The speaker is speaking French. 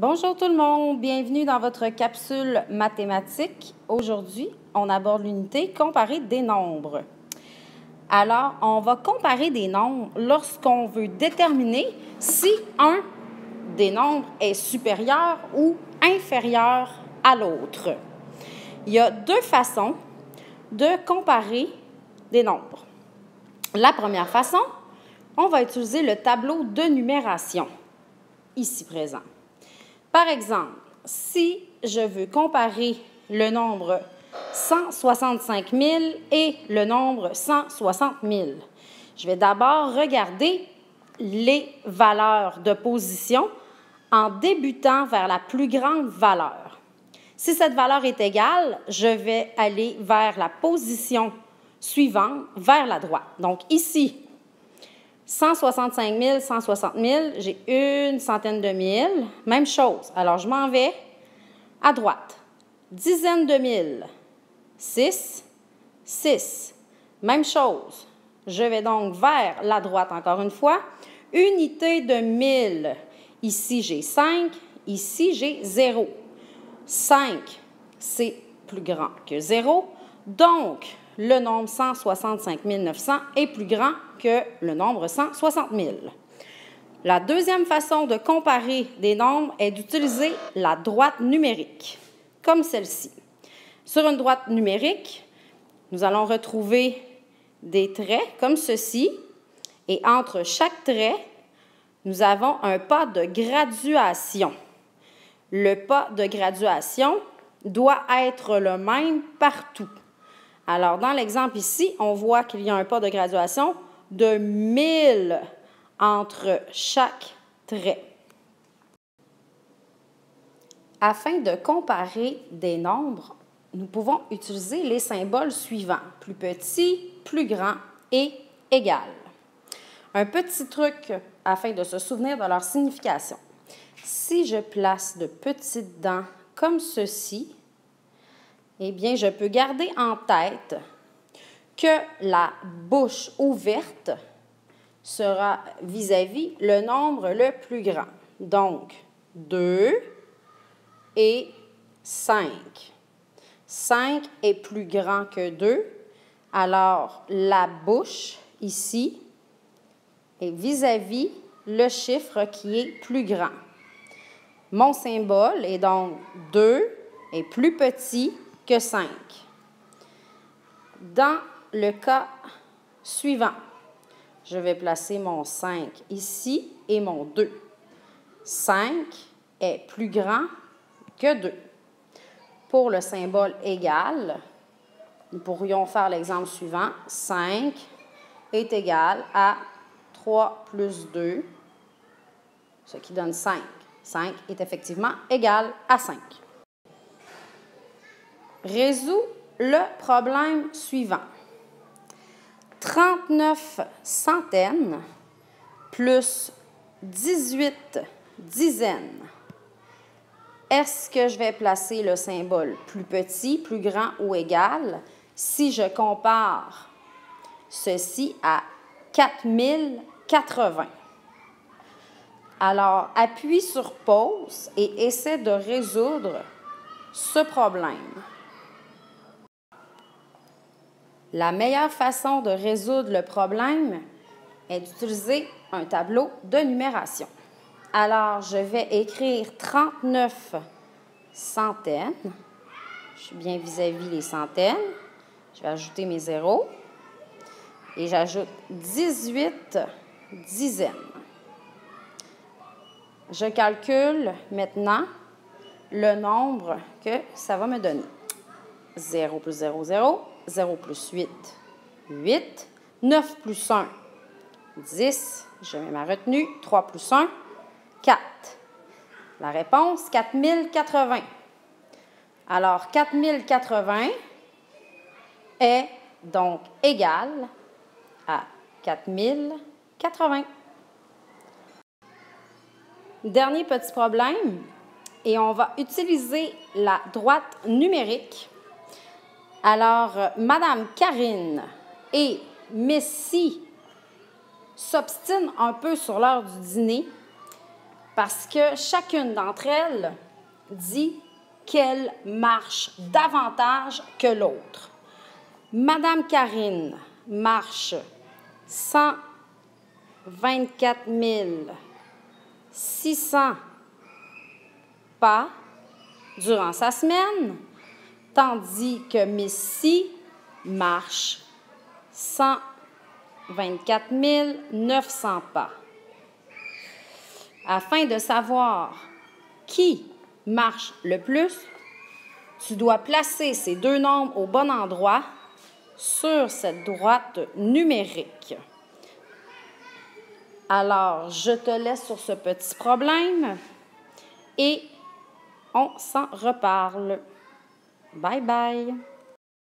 Bonjour tout le monde, bienvenue dans votre capsule mathématique. Aujourd'hui, on aborde l'unité comparer des nombres. Alors, on va comparer des nombres lorsqu'on veut déterminer si un des nombres est supérieur ou inférieur à l'autre. Il y a deux façons de comparer des nombres. La première façon, on va utiliser le tableau de numération, ici présent. Par exemple, si je veux comparer le nombre 165 000 et le nombre 160 000, je vais d'abord regarder les valeurs de position en débutant vers la plus grande valeur. Si cette valeur est égale, je vais aller vers la position suivante, vers la droite. Donc ici, 165 000, 160 000, j'ai une centaine de mille. Même chose. Alors, je m'en vais à droite. Dizaines de mille. 6, 6. Même chose. Je vais donc vers la droite encore une fois. Unité de 1000. Ici, j'ai 5. Ici, j'ai 0. 5, c'est plus grand que 0. Donc, le nombre 165 900 est plus grand que le nombre 160 000. La deuxième façon de comparer des nombres est d'utiliser la droite numérique, comme celle-ci. Sur une droite numérique, nous allons retrouver des traits comme ceci, et entre chaque trait, nous avons un pas de graduation. Le pas de graduation doit être le même partout. Alors, dans l'exemple ici, on voit qu'il y a un pas de graduation de 1000 entre chaque trait. Afin de comparer des nombres, nous pouvons utiliser les symboles suivants: plus petit, plus grand et égal. Un petit truc afin de se souvenir de leur signification. Si je place de petites dents comme ceci, eh bien, je peux garder en tête que la bouche ouverte sera vis-à-vis le nombre le plus grand. Donc, 2 et 5. 5 est plus grand que 2, alors la bouche, ici, est vis-à-vis le chiffre qui est plus grand. Mon symbole est donc 2 est plus petit que 5. Dans le cas suivant, je vais placer mon 5 ici et mon 2. 5 est plus grand que 2. Pour le symbole égal, nous pourrions faire l'exemple suivant. 5 est égal à 3 plus 2, ce qui donne 5. 5 est effectivement égal à 5. Résous le problème suivant. 39 centaines plus 18 dizaines. Est-ce que je vais placer le symbole plus petit, plus grand ou égal si je compare ceci à 4080? Alors, appuie sur pause et essaie de résoudre ce problème. La meilleure façon de résoudre le problème est d'utiliser un tableau de numération. Alors, je vais écrire 39 centaines. Je suis bien vis-à-vis les centaines. Je vais ajouter mes zéros. Et j'ajoute 18 dizaines. Je calcule maintenant le nombre que ça va me donner. 0 plus 0, 0. 0 plus 8, 8. 9 plus 1, 10. Je mets ma retenue. 3 plus 1, 4. La réponse, 4080. Alors, 4080 est donc égal à 4080. Dernier petit problème, et on va utiliser la droite numérique. Alors, Madame Karine et Messi s'obstinent un peu sur l'heure du dîner parce que chacune d'entre elles dit qu'elle marche davantage que l'autre. Madame Karine marche 124 600 pas durant sa semaine, tandis que Miss C marche 124 900 pas. Afin de savoir qui marche le plus, tu dois placer ces deux nombres au bon endroit sur cette droite numérique. Alors, je te laisse sur ce petit problème et on s'en reparle. Bye bye!